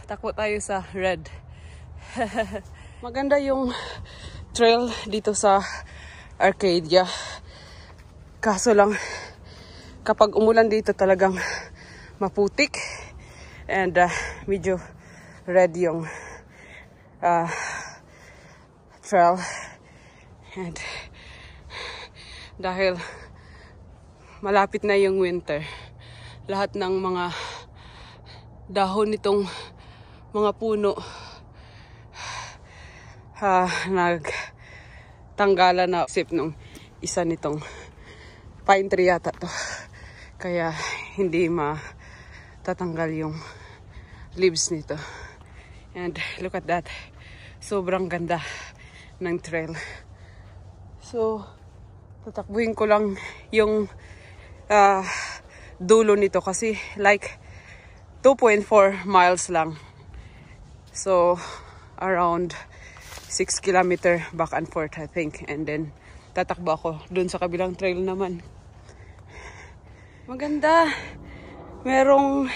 takbo tayo sa red. Maganda yung trail dito sa Arcadia. Kaso lang, kapag umulan dito talagang maputik. And medyo red yung trail. And dahil malapit na yung winter, lahat ng mga dahon nitong mga puno nagtanggalan na sip nung isa nitong pine tree yata to. Kaya hindi matatanggal yung leaves nito. And look at that. Sobrang ganda ng trail. So, tatakbuhin ko lang yung dulo nito kasi like 2.4 miles lang. So, around 6 kilometer back and forth, I think. And then, tatakbo ako dun sa kabilang trail naman. Maganda. Merong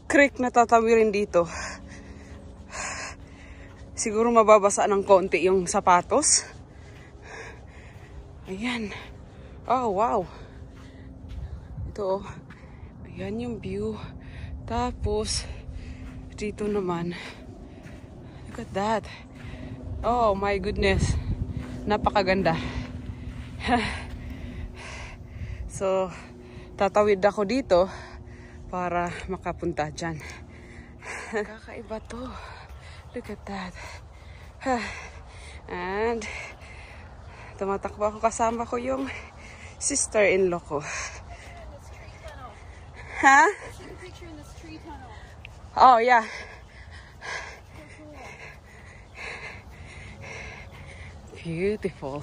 creek na tatawirin dito. Siguro mababasa ng konti yung sapatos. Ayan. Oh, wow. Ito, ayan yung view. Tapos, dito naman, look at that. Oh my goodness. Napakaganda. So, tatawid ako dito para makapunta dyan. Kakaiba to. Look at that. And, tumatakbo ako, kasama ko yung sister-in-law ko. Huh? Oh, yeah. Beautiful.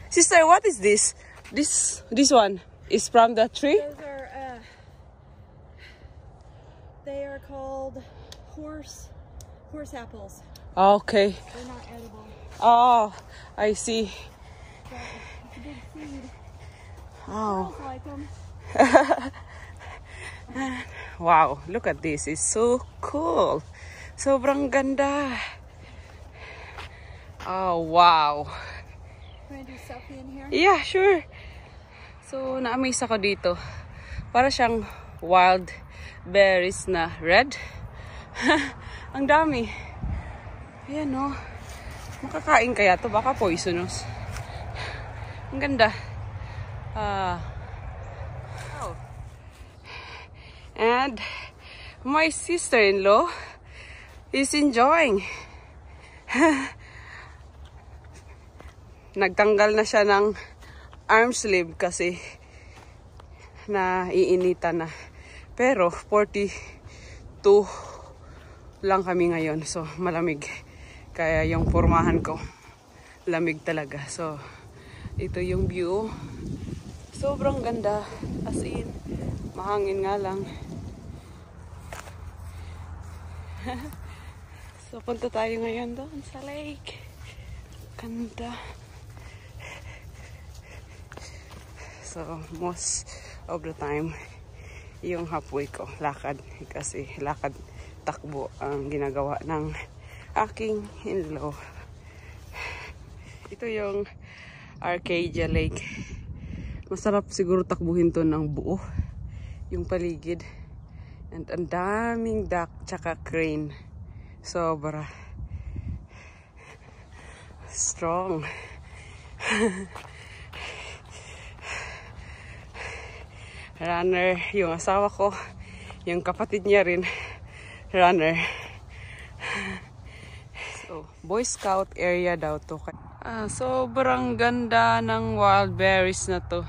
Sister, what is this? This one is from the tree? Those are, they are called horse apples. Okay. They're not edible. Oh, I see. But it's a big seed. Oh. Smells like them. Wow, look at this. It's so cool. Sobrang ganda. Oh, wow. Can I do a selfie in here? Yeah, sure. So, na-amaze ako dito. Para siyang wild berries na red. Ang dami. Ayan, no. Makakain kaya to, baka poisonous. Ang ganda. Oh. And my sister-in-law is enjoying. Nagtanggal na siya ng arm sleeve kasi naiinitan na. Pero 42 lang kami ngayon. So malamig. Kaya yung pormahan ko lamig talaga. So ito yung view. Sobrang ganda. As in, mahangin nga lang. So punta tayo ngayon doon sa lake. Ganda. So, most of the time, yung halfway ko, lakad. Kasi lakad, takbo ang ginagawa ng aking in-law. Ito yung Arcadia Lake. Masarap siguro takbuhin to ng buo. Yung paligid. And ang daming duck tsaka crane. Sobra. Strong. Runner, yung asawa ko, yung kapatid niya rin, runner. So, Boy Scout area daw to. Sobrang ganda ng wild berries na to.